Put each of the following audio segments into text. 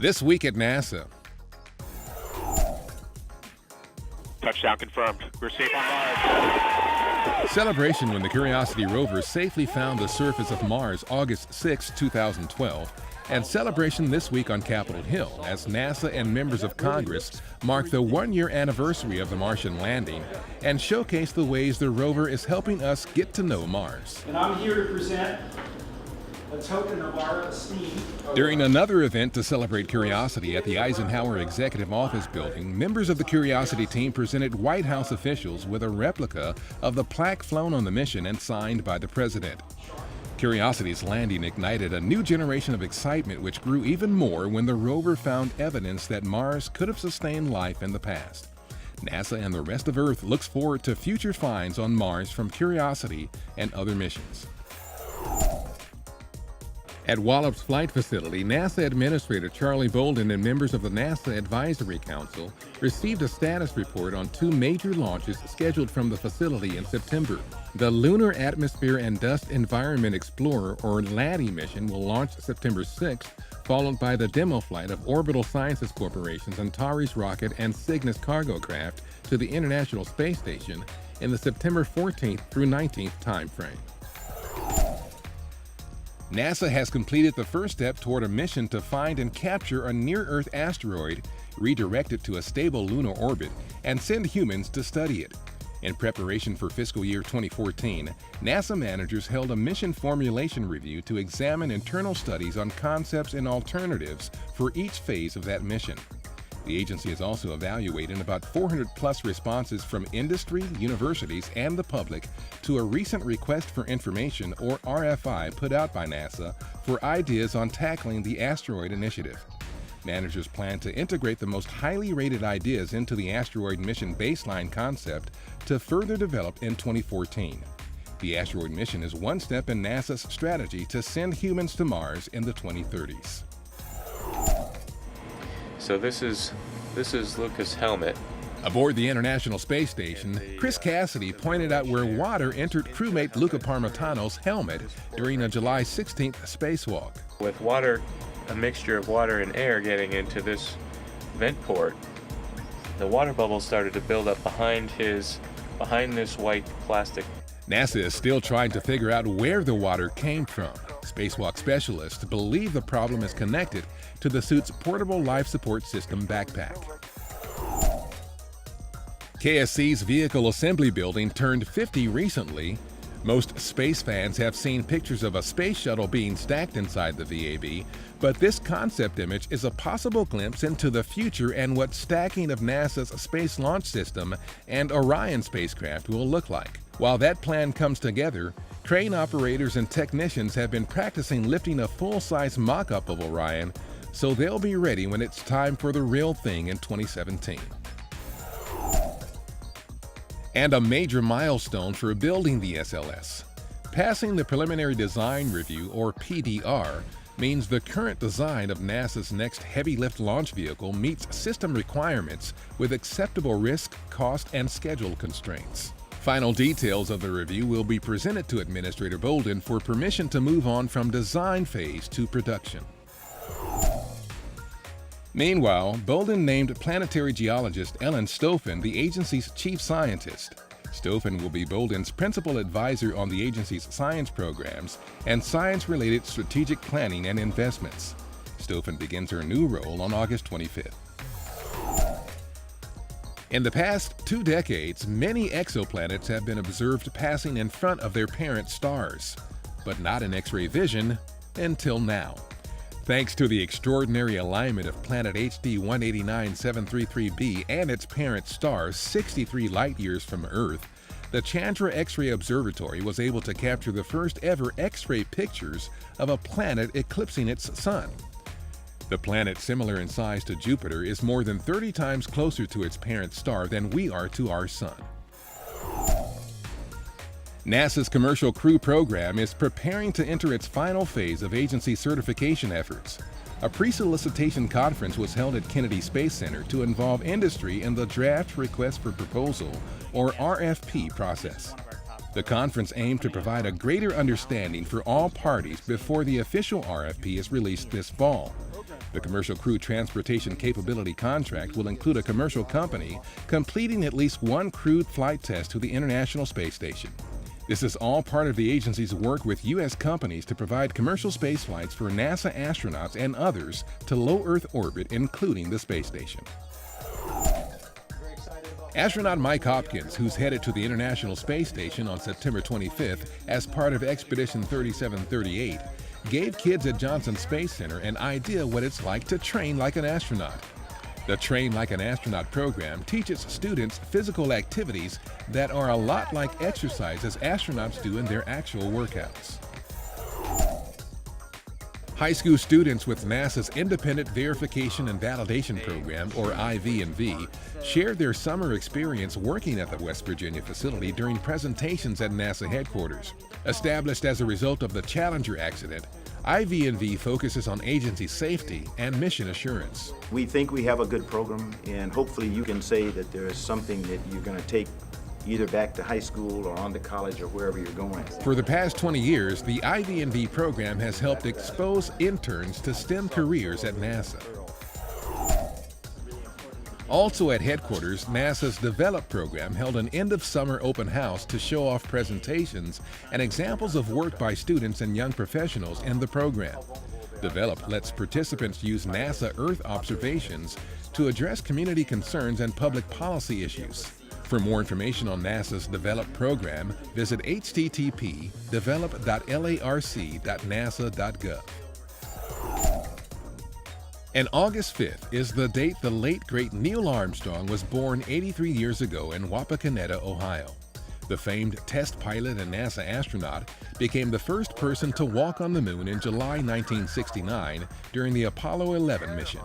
This week at NASA. Touchdown confirmed. We're safe on Mars. Celebration when the Curiosity Rover safely found the surface of Mars August 6, 2012. And celebration this week on Capitol Hill as NASA and members of Congress mark the one-year anniversary of the Martian landing and showcase the ways the rover is helping us get to know Mars. And I'm here to present a token of our esteem. During another event to celebrate Curiosity at the Eisenhower Executive Office Building, members of the Curiosity team presented White House officials with a replica of the plaque flown on the mission and signed by the president. Curiosity's landing ignited a new generation of excitement which grew even more when the rover found evidence that Mars could have sustained life in the past. NASA and the rest of Earth looks forward to future finds on Mars from Curiosity and other missions. At Wallops Flight Facility, NASA Administrator Charlie Bolden and members of the NASA Advisory Council received a status report on two major launches scheduled from the facility in September. The Lunar Atmosphere and Dust Environment Explorer, or LADEE mission, will launch September 6th, followed by the demo flight of Orbital Sciences Corporation's Antares rocket and Cygnus cargo craft to the International Space Station in the September 14th through 19th timeframe. NASA has completed the first step toward a mission to find and capture a near-Earth asteroid, redirect it to a stable lunar orbit, and send humans to study it. In preparation for fiscal year 2014, NASA managers held a mission formulation review to examine internal studies on concepts and alternatives for each phase of that mission. The agency is also evaluating about 400-plus responses from industry, universities, and the public to a recent Request for Information, or RFI, put out by NASA for ideas on tackling the asteroid initiative. Managers plan to integrate the most highly rated ideas into the asteroid mission baseline concept to further develop in 2014. The asteroid mission is one step in NASA's strategy to send humans to Mars in the 2030s. So this is Lucas' helmet. Aboard the International Space Station, Chris Cassidy pointed out where water entered crewmate Luca Parmitano's helmet during a July 16th spacewalk. With water, a mixture of water and air getting into this vent port, the water bubbles started to build up behind this white plastic. NASA is still trying to figure out where the water came from. Spacewalk specialists believe the problem is connected to the suit's portable life support system backpack. KSC's Vehicle Assembly Building turned 50 recently. Most space fans have seen pictures of a space shuttle being stacked inside the VAB, but this concept image is a possible glimpse into the future and what stacking of NASA's Space Launch System and Orion spacecraft will look like. While that plan comes together, crane operators and technicians have been practicing lifting a full-size mock-up of Orion, so they'll be ready when it's time for the real thing in 2017. And a major milestone for building the SLS. Passing the Preliminary Design Review, or PDR, means the current design of NASA's next heavy-lift launch vehicle meets system requirements with acceptable risk, cost, and schedule constraints. Final details of the review will be presented to Administrator Bolden for permission to move on from design phase to production. Meanwhile, Bolden named planetary geologist Ellen Stoffen the agency's chief scientist. Stoffen will be Bolden's principal advisor on the agency's science programs and science-related strategic planning and investments. Stoffen begins her new role on August 25th. In the past 2 decades, many exoplanets have been observed passing in front of their parent stars, but not in X-ray vision until now. Thanks to the extraordinary alignment of planet HD 189733b and its parent star 63 light-years from Earth, the Chandra X-ray Observatory was able to capture the first ever X-ray pictures of a planet eclipsing its sun. The planet, similar in size to Jupiter, is more than 30 times closer to its parent star than we are to our sun. NASA's Commercial Crew program is preparing to enter its final phase of agency certification efforts. A pre-solicitation conference was held at Kennedy Space Center to involve industry in the Draft Request for Proposal, or RFP, process. The conference aimed to provide a greater understanding for all parties before the official RFP is released this fall. The Commercial Crew Transportation Capability contract will include a commercial company completing at least one crewed flight test to the International Space Station. This is all part of the agency's work with U.S. companies to provide commercial space flights for NASA astronauts and others to low Earth orbit, including the space station. Astronaut Mike Hopkins, who's headed to the International Space Station on September 25th as part of Expedition 3738, gave kids at Johnson Space Center an idea what it's like to train like an astronaut. The Train Like an Astronaut program teaches students physical activities that are a lot like exercises astronauts do in their actual workouts. High school students with NASA's Independent Verification and Validation Program, or IV&V, shared their summer experience working at the West Virginia facility during presentations at NASA headquarters. Established as a result of the Challenger accident, IV&V focuses on agency safety and mission assurance. We think we have a good program, and hopefully you can say that there is something that you're going to take either back to high school or on to college or wherever you're going. For the past 20 years, the IV&V program has helped expose interns to STEM careers at NASA. Also at headquarters, NASA's Develop program held an end-of-summer open house to show off presentations and examples of work by students and young professionals in the program. Develop lets participants use NASA Earth observations to address community concerns and public policy issues. For more information on NASA's Develop program, visit http://develop.larc.nasa.gov. And August 5th is the date the late, great Neil Armstrong was born 83 years ago in Wapakoneta, Ohio. The famed test pilot and NASA astronaut became the first person to walk on the moon in July 1969 during the Apollo 11 mission.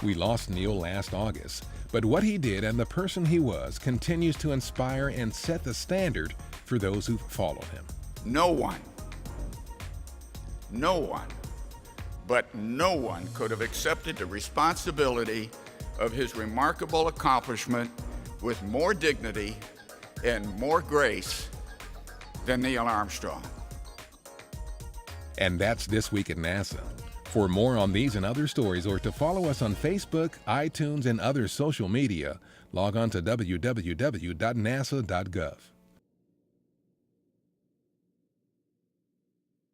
We lost Neil last August, but what he did and the person he was continues to inspire and set the standard for those who follow him. No one, but no one could have accepted the responsibility of his remarkable accomplishment with more dignity and more grace than Neil Armstrong. And that's This Week at NASA. For more on these and other stories, or to follow us on Facebook, iTunes, and other social media, log on to www.nasa.gov.